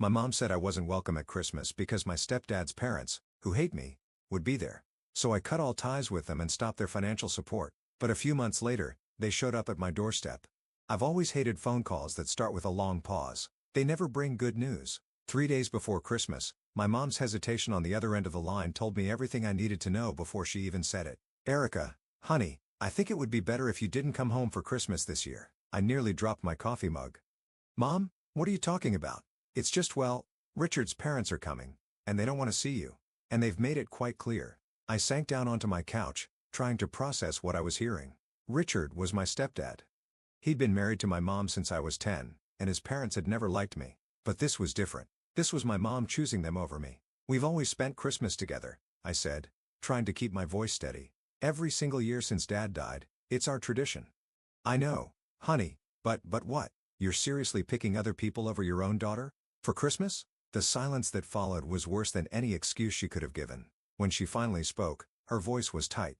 My mom said I wasn't welcome at Christmas because my stepdad's parents, who hate me, would be there. So I cut all ties with them and stopped their financial support. But a few months later, they showed up at my doorstep. I've always hated phone calls that start with a long pause. They never bring good news. 3 days before Christmas, my mom's hesitation on the other end of the line told me everything I needed to know before she even said it. "Erica, honey, I think it would be better if you didn't come home for Christmas this year." I nearly dropped my coffee mug. "Mom, what are you talking about? It's just, well, Richard's parents are coming, and they don't want to see you. And they've made it quite clear." I sank down onto my couch, trying to process what I was hearing. Richard was my stepdad. He'd been married to my mom since I was 10, and his parents had never liked me. But this was different. This was my mom choosing them over me. "We've always spent Christmas together," I said, trying to keep my voice steady. "Every single year since Dad died, it's our tradition." "I know, honey, but what? You're seriously picking other people over your own daughter? For Christmas?" The silence that followed was worse than any excuse she could have given. When she finally spoke, her voice was tight.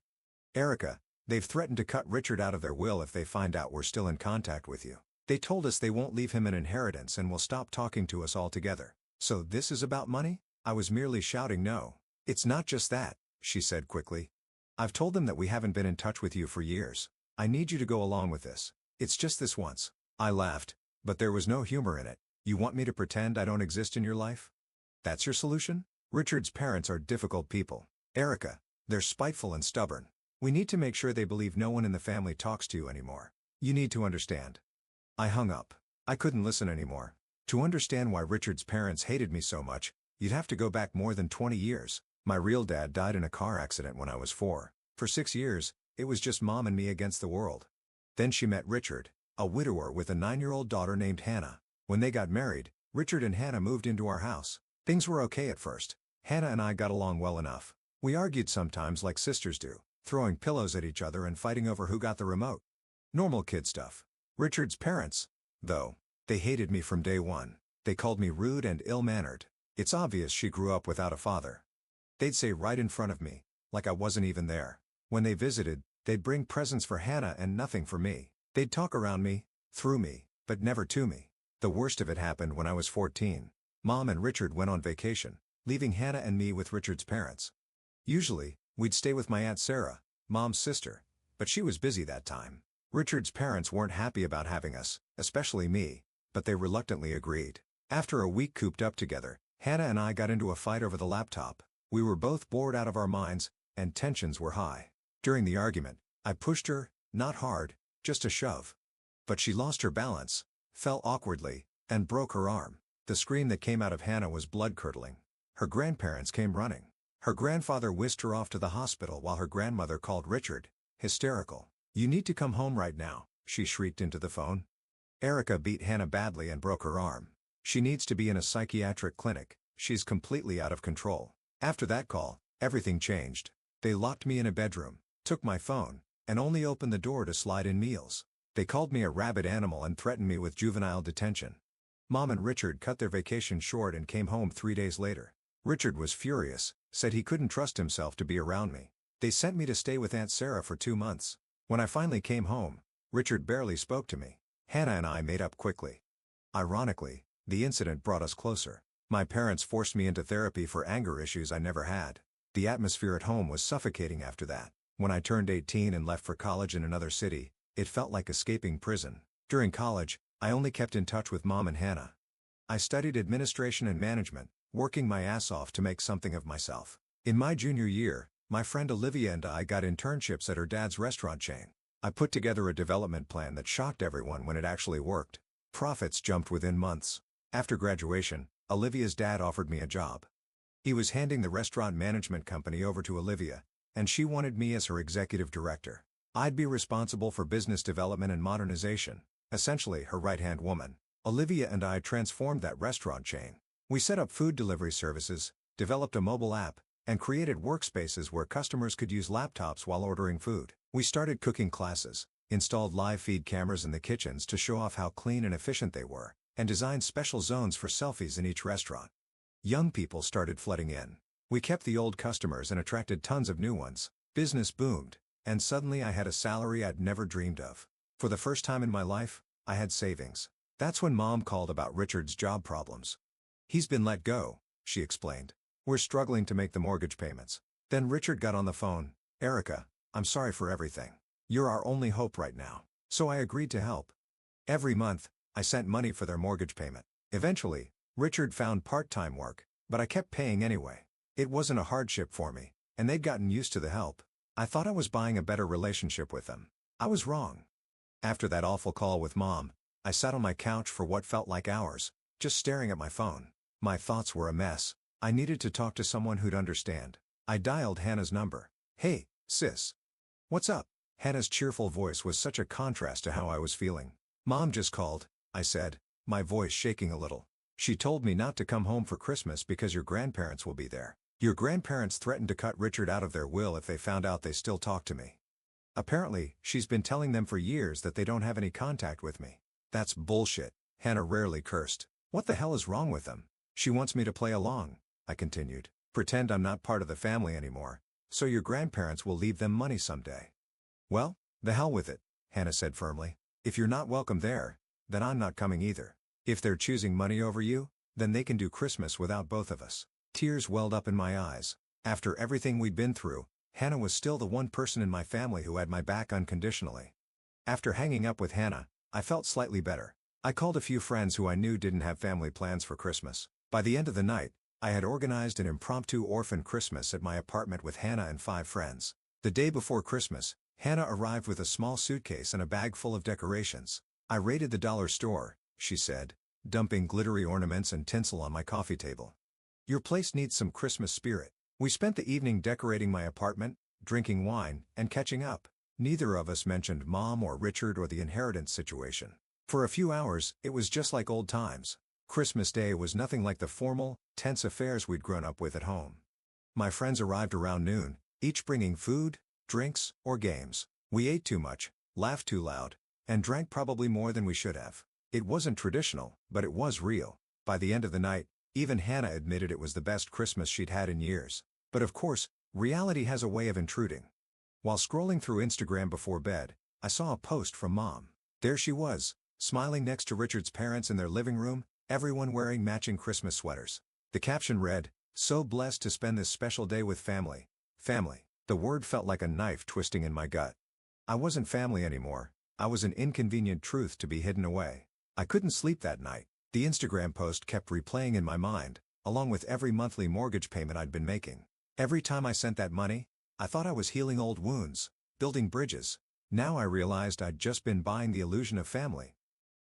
"Erica, they've threatened to cut Richard out of their will if they find out we're still in contact with you. They told us they won't leave him an inheritance and will stop talking to us altogether. So this is about money?" I was merely shouting no. "It's not just that," she said quickly. "I've told them that we haven't been in touch with you for years. I need you to go along with this. It's just this once." I laughed, but there was no humor in it. "You want me to pretend I don't exist in your life? That's your solution?" "Richard's parents are difficult people, Erica. They're spiteful and stubborn. We need to make sure they believe no one in the family talks to you anymore. You need to understand." I hung up. I couldn't listen anymore. To understand why Richard's parents hated me so much, you'd have to go back more than 20 years. My real dad died in a car accident when I was 4. For 6 years, it was just Mom and me against the world. Then she met Richard, a widower with a 9-year-old daughter named Hannah. When they got married, Richard and Hannah moved into our house. Things were okay at first. Hannah and I got along well enough. We argued sometimes like sisters do, throwing pillows at each other and fighting over who got the remote. Normal kid stuff. Richard's parents, though, they hated me from day one. They called me rude and ill-mannered. It's obvious she grew up without a father. They'd say right in front of me, like I wasn't even there. When they visited, they'd bring presents for Hannah and nothing for me. They'd talk around me, through me, but never to me. The worst of it happened when I was 14. Mom and Richard went on vacation, leaving Hannah and me with Richard's parents. Usually, we'd stay with my Aunt Sarah, Mom's sister, but she was busy that time. Richard's parents weren't happy about having us, especially me, but they reluctantly agreed. After a week cooped up together, Hannah and I got into a fight over the laptop. We were both bored out of our minds, and tensions were high. During the argument, I pushed her, not hard, just a shove. But she lost her balance, fell awkwardly, and broke her arm. The scream that came out of Hannah was blood-curdling. Her grandparents came running. Her grandfather whisked her off to the hospital while her grandmother called Richard, hysterical. "You need to come home right now," she shrieked into the phone. "Erica beat Hannah badly and broke her arm. She needs to be in a psychiatric clinic. She's completely out of control." After that call, everything changed. They locked me in a bedroom, took my phone, and only opened the door to slide in meals. They called me a rabid animal and threatened me with juvenile detention. Mom and Richard cut their vacation short and came home 3 days later. Richard was furious, said he couldn't trust himself to be around me. They sent me to stay with Aunt Sarah for 2 months. When I finally came home, Richard barely spoke to me. Hannah and I made up quickly. Ironically, the incident brought us closer. My parents forced me into therapy for anger issues I never had. The atmosphere at home was suffocating after that. When I turned 18 and left for college in another city, it felt like escaping prison. During college, I only kept in touch with Mom and Hannah. I studied administration and management, working my ass off to make something of myself. In my junior year, my friend Olivia and I got internships at her dad's restaurant chain. I put together a development plan that shocked everyone when it actually worked. Profits jumped within months. After graduation, Olivia's dad offered me a job. He was handing the restaurant management company over to Olivia, and she wanted me as her executive director. I'd be responsible for business development and modernization, essentially her right-hand woman. Olivia and I transformed that restaurant chain. We set up food delivery services, developed a mobile app, and created workspaces where customers could use laptops while ordering food. We started cooking classes, installed live feed cameras in the kitchens to show off how clean and efficient they were, and designed special zones for selfies in each restaurant. Young people started flooding in. We kept the old customers and attracted tons of new ones. Business boomed, and suddenly I had a salary I'd never dreamed of. For the first time in my life, I had savings. That's when Mom called about Richard's job problems. He's been let go, she explained. We're struggling to make the mortgage payments. Then Richard got on the phone. Erica, I'm sorry for everything. You're our only hope right now. So I agreed to help. Every month, I sent money for their mortgage payment. Eventually, Richard found part-time work, but I kept paying anyway. It wasn't a hardship for me, and they'd gotten used to the help. I thought I was buying a better relationship with them. I was wrong. After that awful call with Mom, I sat on my couch for what felt like hours, just staring at my phone. My thoughts were a mess. I needed to talk to someone who'd understand. I dialed Hannah's number. Hey, sis. What's up? Hannah's cheerful voice was such a contrast to how I was feeling. Mom just called, I said, my voice shaking a little. She told me not to come home for Christmas because your grandparents will be there. Your grandparents threatened to cut Richard out of their will if they found out they still talk to me. Apparently, she's been telling them for years that they don't have any contact with me. That's bullshit, Hannah rarely cursed. What the hell is wrong with them? She wants me to play along, I continued. Pretend I'm not part of the family anymore, so your grandparents will leave them money someday. Well, the hell with it, Hannah said firmly. If you're not welcome there, then I'm not coming either. If they're choosing money over you, then they can do Christmas without both of us. Tears welled up in my eyes. After everything we'd been through, Hannah was still the one person in my family who had my back unconditionally. After hanging up with Hannah, I felt slightly better. I called a few friends who I knew didn't have family plans for Christmas. By the end of the night, I had organized an impromptu orphan Christmas at my apartment with Hannah and 5 friends. The day before Christmas, Hannah arrived with a small suitcase and a bag full of decorations. I raided the dollar store, she said, dumping glittery ornaments and tinsel on my coffee table. Your place needs some Christmas spirit. We spent the evening decorating my apartment, drinking wine, and catching up. Neither of us mentioned Mom or Richard or the inheritance situation. For a few hours, it was just like old times. Christmas Day was nothing like the formal, tense affairs we'd grown up with at home. My friends arrived around noon, each bringing food, drinks, or games. We ate too much, laughed too loud, and drank probably more than we should have. It wasn't traditional, but it was real. By the end of the night, even Hannah admitted it was the best Christmas she'd had in years. But of course, reality has a way of intruding. While scrolling through Instagram before bed, I saw a post from Mom. There she was, smiling next to Richard's parents in their living room, everyone wearing matching Christmas sweaters. The caption read, "So blessed to spend this special day with family." Family. The word felt like a knife twisting in my gut. I wasn't family anymore. I was an inconvenient truth to be hidden away. I couldn't sleep that night. The Instagram post kept replaying in my mind, along with every monthly mortgage payment I'd been making. Every time I sent that money, I thought I was healing old wounds, building bridges. Now I realized I'd just been buying the illusion of family.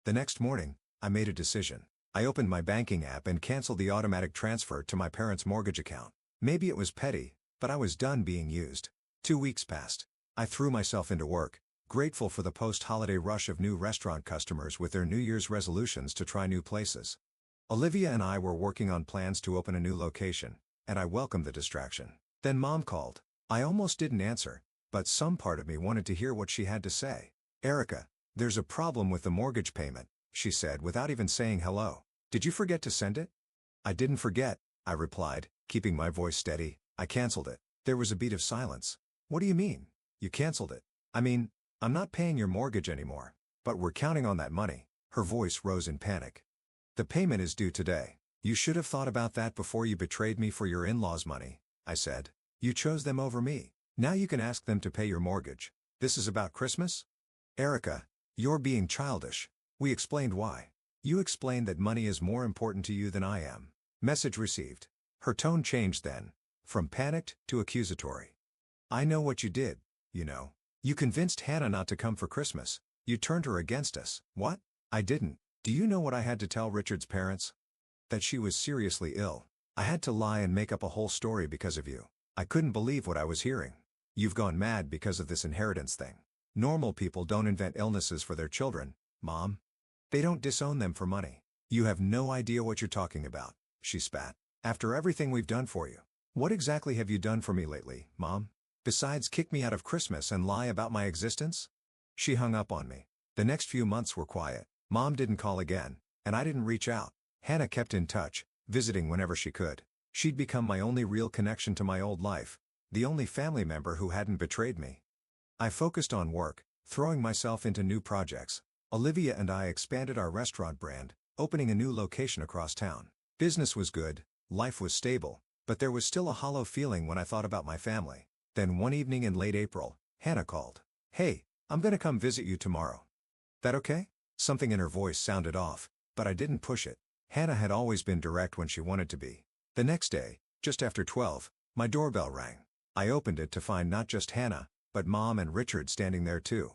The next morning, I made a decision. I opened my banking app and canceled the automatic transfer to my parents' mortgage account. Maybe it was petty, but I was done being used. 2 weeks passed. I threw myself into work, grateful for the post-holiday rush of new restaurant customers with their New Year's resolutions to try new places. Olivia and I were working on plans to open a new location, and I welcomed the distraction. Then Mom called. I almost didn't answer, but some part of me wanted to hear what she had to say. Erica, there's a problem with the mortgage payment, she said without even saying hello. Did you forget to send it? I didn't forget, I replied, keeping my voice steady. I canceled it. There was a beat of silence. What do you mean? You canceled it? I mean, I'm not paying your mortgage anymore, but we're counting on that money. Her voice rose in panic. The payment is due today. You should have thought about that before you betrayed me for your in-laws' money, I said. You chose them over me. Now you can ask them to pay your mortgage. This is about Christmas? Erica, you're being childish. We explained why. You explained that money is more important to you than I am. Message received. Her tone changed then, from panicked to accusatory. I know what you did, you know. You convinced Hannah not to come for Christmas. You turned her against us. What? I didn't. Do you know what I had to tell Richard's parents? That she was seriously ill. I had to lie and make up a whole story because of you. I couldn't believe what I was hearing. You've gone mad because of this inheritance thing. Normal people don't invent illnesses for their children, Mom. They don't disown them for money. You have no idea what you're talking about, she spat. After everything we've done for you. What exactly have you done for me lately, Mom? Besides kick me out of Christmas and lie about my existence? She hung up on me. The next few months were quiet. Mom didn't call again, and I didn't reach out. Hannah kept in touch, visiting whenever she could. She'd become my only real connection to my old life, the only family member who hadn't betrayed me. I focused on work, throwing myself into new projects. Olivia and I expanded our restaurant brand, opening a new location across town. Business was good, life was stable, but there was still a hollow feeling when I thought about my family. Then one evening in late April, Hannah called. "Hey, I'm gonna come visit you tomorrow. That okay?" Something in her voice sounded off, but I didn't push it. Hannah had always been direct when she wanted to be. The next day, just after 12, my doorbell rang. I opened it to find not just Hannah, but Mom and Richard standing there too.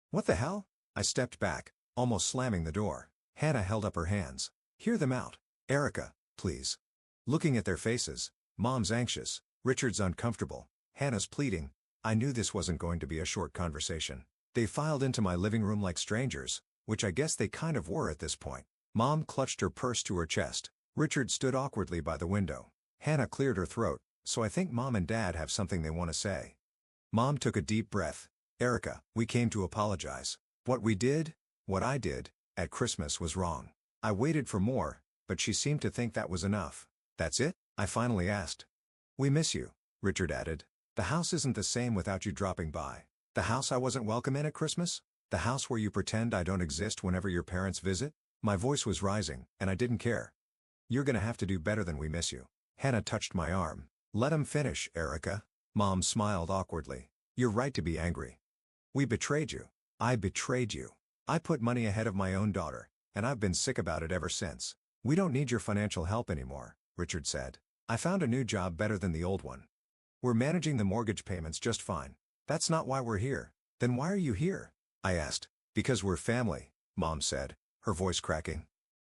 "What the hell?" I stepped back, almost slamming the door. Hannah held up her hands. "Hear them out. Erica, please." Looking at their faces, Mom's anxious, Richard's uncomfortable, Hannah's pleading, I knew this wasn't going to be a short conversation. They filed into my living room like strangers, which I guess they kind of were at this point. Mom clutched her purse to her chest. Richard stood awkwardly by the window. Hannah cleared her throat, so I think Mom and Dad have something they want to say. Mom took a deep breath. "Erica, we came to apologize. What I did, at Christmas was wrong." I waited for more, but she seemed to think that was enough. "That's it?" I finally asked. "We miss you," Richard added. "The house isn't the same without you dropping by. The house I wasn't welcome in at Christmas? The house where you pretend I don't exist whenever your parents visit?" My voice was rising, and I didn't care. "You're gonna have to do better than we miss you." Hannah touched my arm. "Let him finish, Erica." Mom smiled awkwardly. "You're right to be angry. We betrayed you. I betrayed you. I put money ahead of my own daughter, and I've been sick about it ever since." "We don't need your financial help anymore," Richard said. "I found a new job better than the old one. We're managing the mortgage payments just fine. That's not why we're here." "Then why are you here?" I asked. "Because we're family," Mom said, her voice cracking.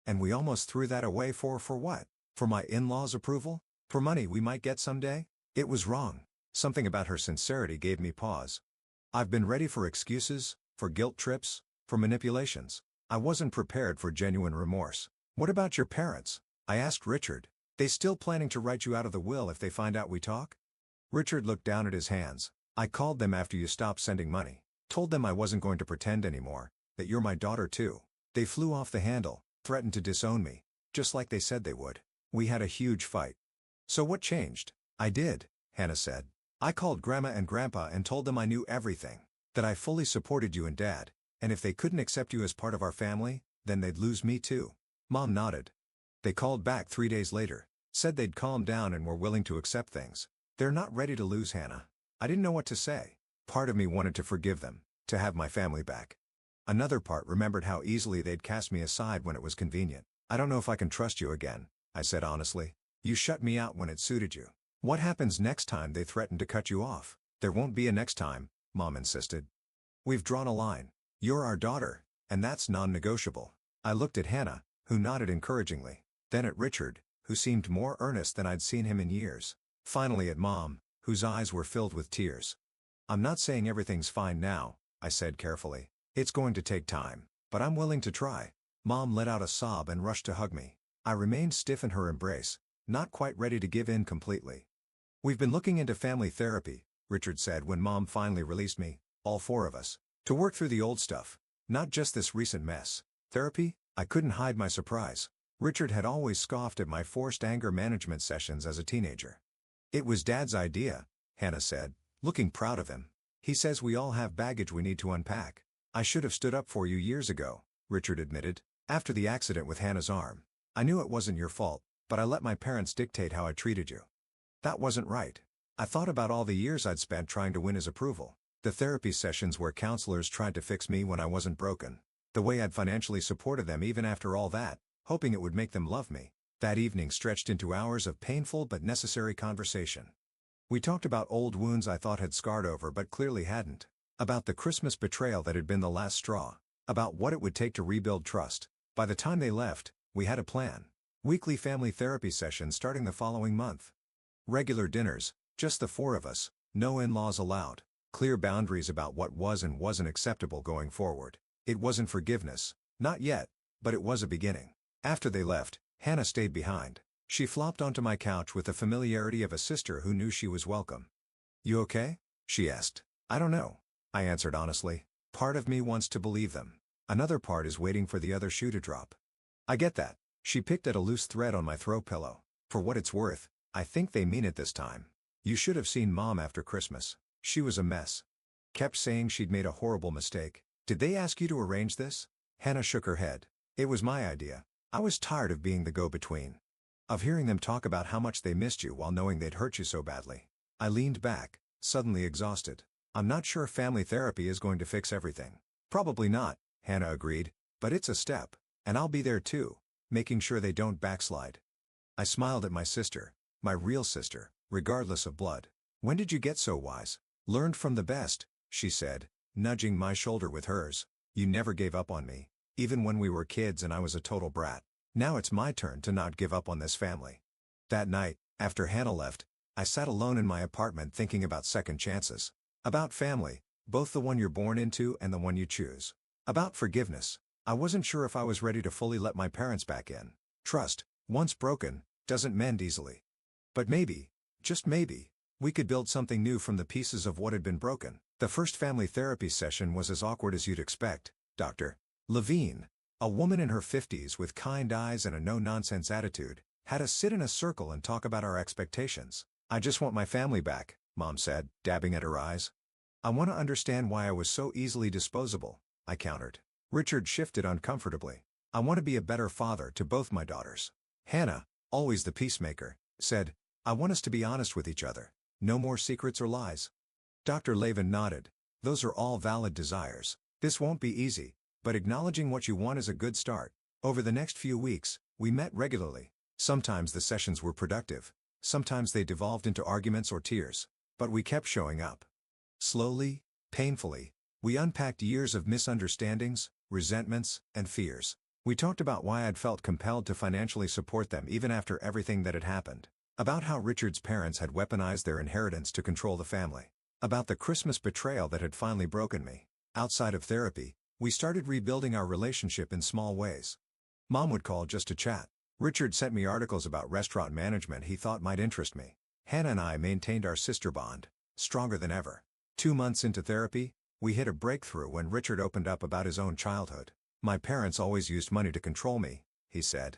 "And we almost threw that away for what? For my in-laws' approval? For money we might get someday?" It was wrong. Something about her sincerity gave me pause. I've been ready for excuses, for guilt trips, for manipulations. I wasn't prepared for genuine remorse. "What about your parents?" I asked Richard. "They still planning to write you out of the will if they find out we talk?" Richard looked down at his hands. "I called them after you stopped sending money. Told them I wasn't going to pretend anymore, that you're my daughter too. They flew off the handle, threatened to disown me, just like they said they would. We had a huge fight." "So what changed?" "I did," Hannah said. "I called Grandma and Grandpa and told them I knew everything, that I fully supported you and Dad, and if they couldn't accept you as part of our family, then they'd lose me too." Mom nodded. "They called back 3 days later, said they'd calmed down and were willing to accept things. They're not ready to lose Hannah." I didn't know what to say. Part of me wanted to forgive them, to have my family back. Another part remembered how easily they'd cast me aside when it was convenient. "I don't know if I can trust you again," I said honestly. "You shut me out when it suited you. What happens next time they threaten to cut you off?" "There won't be a next time," Mom insisted. "We've drawn a line. You're our daughter, and that's non-negotiable." I looked at Hannah, who nodded encouragingly, then at Richard, who seemed more earnest than I'd seen him in years. Finally at Mom, whose eyes were filled with tears. "I'm not saying everything's fine now," I said carefully. "It's going to take time, but I'm willing to try." Mom let out a sob and rushed to hug me. I remained stiff in her embrace, not quite ready to give in completely. "We've been looking into family therapy," Richard said when Mom finally released me, "all 4 of us, to work through the old stuff, not just this recent mess." "Therapy?" I couldn't hide my surprise. Richard had always scoffed at my forced anger management sessions as a teenager. "It was Dad's idea," Hannah said, looking proud of him. "He says we all have baggage we need to unpack." "I should have stood up for you years ago," Richard admitted, "after the accident with Hannah's arm. I knew it wasn't your fault, but I let my parents dictate how I treated you. That wasn't right." I thought about all the years I'd spent trying to win his approval. The therapy sessions where counselors tried to fix me when I wasn't broken. The way I'd financially supported them even after all that, hoping it would make them love me. That evening stretched into hours of painful but necessary conversation. We talked about old wounds I thought had scarred over but clearly hadn't. About the Christmas betrayal that had been the last straw. About what it would take to rebuild trust. By the time they left, we had a plan. Weekly family therapy sessions starting the following month. Regular dinners, just the 4 of us, no in-laws allowed. Clear boundaries about what was and wasn't acceptable going forward. It wasn't forgiveness, not yet, but it was a beginning. After they left, Hannah stayed behind. She flopped onto my couch with the familiarity of a sister who knew she was welcome. "You okay?" she asked. "I don't know," I answered honestly. Part of me wants to believe them. Another part is waiting for the other shoe to drop. "I get that." She picked at a loose thread on my throw pillow. "For what it's worth, I think they mean it this time. You should have seen Mom after Christmas. She was a mess. Kept saying she'd made a horrible mistake." "Did they ask you to arrange this?" Hannah shook her head. "It was my idea. I was tired of being the go-between." Of hearing them talk about how much they missed you while knowing they'd hurt you so badly. I leaned back, suddenly exhausted. I'm not sure family therapy is going to fix everything. Probably not, Hannah agreed, but it's a step. And I'll be there too, making sure they don't backslide. I smiled at my sister, my real sister, regardless of blood. When did you get so wise? Learned from the best, she said, nudging my shoulder with hers. You never gave up on me, even when we were kids and I was a total brat. Now it's my turn to not give up on this family. That night, after Hannah left, I sat alone in my apartment thinking about second chances. About family, both the one you're born into and the one you choose. About forgiveness. I wasn't sure if I was ready to fully let my parents back in. Trust, once broken, doesn't mend easily. But maybe, just maybe, we could build something new from the pieces of what had been broken. The first family therapy session was as awkward as you'd expect. Dr. Levine, a woman in her 50s with kind eyes and a no-nonsense attitude, had us sit in a circle and talk about our expectations. I just want my family back, Mom said, dabbing at her eyes. I want to understand why I was so easily disposable, I countered. Richard shifted uncomfortably. I want to be a better father to both my daughters. Hannah, always the peacemaker, said, I want us to be honest with each other. No more secrets or lies. Dr. Levin nodded. Those are all valid desires. This won't be easy, but acknowledging what you want is a good start. Over the next few weeks, we met regularly. Sometimes the sessions were productive. Sometimes they devolved into arguments or tears. But we kept showing up. Slowly, painfully, we unpacked years of misunderstandings, resentments, and fears. We talked about why I'd felt compelled to financially support them even after everything that had happened. About how Richard's parents had weaponized their inheritance to control the family. About the Christmas betrayal that had finally broken me. Outside of therapy, we started rebuilding our relationship in small ways. Mom would call just to chat. Richard sent me articles about restaurant management he thought might interest me. Hannah and I maintained our sister bond, stronger than ever. 2 months into therapy, we hit a breakthrough when Richard opened up about his own childhood. My parents always used money to control me, he said.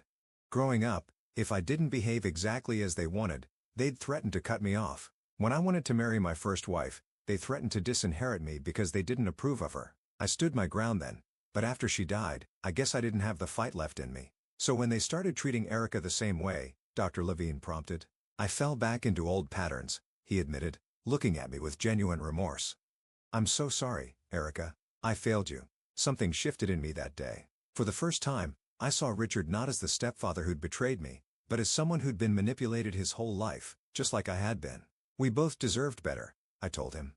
Growing up, if I didn't behave exactly as they wanted, they'd threaten to cut me off. When I wanted to marry my first wife, they threatened to disinherit me because they didn't approve of her. I stood my ground then, but after she died, I guess I didn't have the fight left in me. So when they started treating Erica the same way, Dr. Levine prompted, I fell back into old patterns, he admitted, looking at me with genuine remorse. I'm so sorry, Erica. I failed you. Something shifted in me that day. For the first time, I saw Richard not as the stepfather who'd betrayed me, but as someone who'd been manipulated his whole life, just like I had been. We both deserved better, I told him.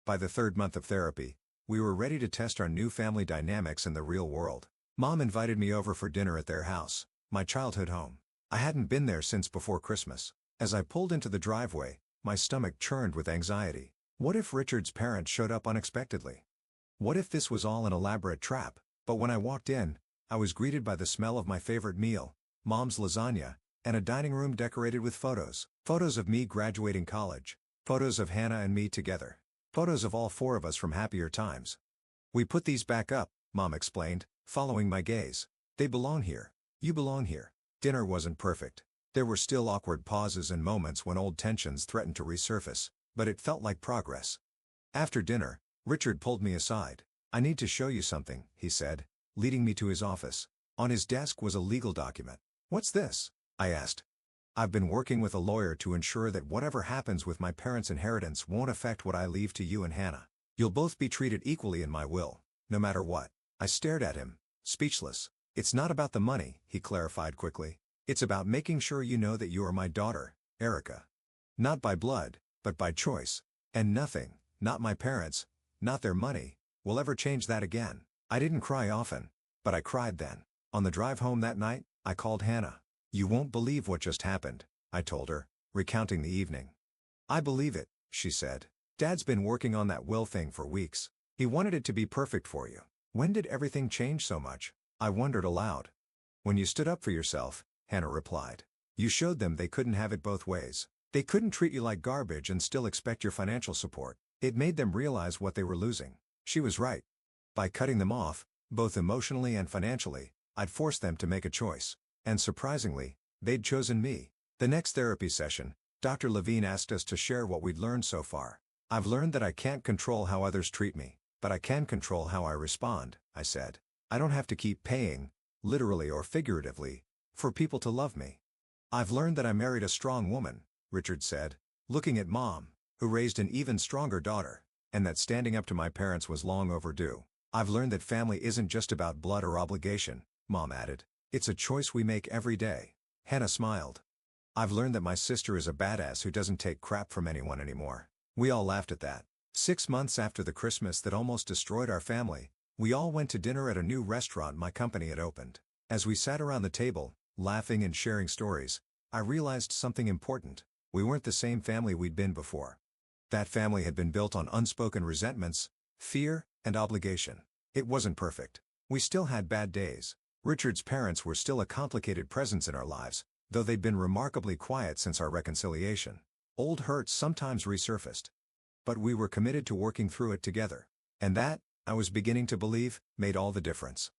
By the 3rd month of therapy, we were ready to test our new family dynamics in the real world. Mom invited me over for dinner at their house, my childhood home. I hadn't been there since before Christmas. As I pulled into the driveway, my stomach churned with anxiety. What if Richard's parents showed up unexpectedly? What if this was all an elaborate trap? But when I walked in, I was greeted by the smell of my favorite meal, Mom's lasagna, and a dining room decorated with photos. Photos of me graduating college. Photos of Hannah and me together. Photos of all 4 of us from happier times. We put these back up, Mom explained, following my gaze. They belong here. You belong here. Dinner wasn't perfect. There were still awkward pauses and moments when old tensions threatened to resurface, but it felt like progress. After dinner, Richard pulled me aside. I need to show you something, he said, leading me to his office. On his desk was a legal document. What's this? I asked. I've been working with a lawyer to ensure that whatever happens with my parents' inheritance won't affect what I leave to you and Hannah. You'll both be treated equally in my will, no matter what. I stared at him, speechless. It's not about the money, he clarified quickly. It's about making sure you know that you are my daughter, Erica. Not by blood, but by choice. And nothing, not my parents, not their money, will ever change that again. I didn't cry often, but I cried then. On the drive home that night, I called Hannah. You won't believe what just happened, I told her, recounting the evening. I believe it, she said. Dad's been working on that will thing for weeks. He wanted it to be perfect for you. When did everything change so much? I wondered aloud. When you stood up for yourself, Hannah replied. You showed them they couldn't have it both ways. They couldn't treat you like garbage and still expect your financial support. It made them realize what they were losing. She was right. By cutting them off, both emotionally and financially, I'd forced them to make a choice. And surprisingly, they'd chosen me. The next therapy session, Dr. Levine asked us to share what we'd learned so far. I've learned that I can't control how others treat me, but I can control how I respond, I said. I don't have to keep paying, literally or figuratively, for people to love me. I've learned that I married a strong woman, Richard said, looking at Mom, who raised an even stronger daughter, and that standing up to my parents was long overdue. I've learned that family isn't just about blood or obligation, Mom added. It's a choice we make every day. Hannah smiled. I've learned that my sister is a badass who doesn't take crap from anyone anymore. We all laughed at that. 6 months after the Christmas that almost destroyed our family, we all went to dinner at a new restaurant my company had opened. As we sat around the table, laughing and sharing stories, I realized something important. We weren't the same family we'd been before. That family had been built on unspoken resentments, fear, and obligation. It wasn't perfect. We still had bad days. Richard's parents were still a complicated presence in our lives, though they'd been remarkably quiet since our reconciliation. Old hurts sometimes resurfaced. But we were committed to working through it together. And that, I was beginning to believe, made all the difference.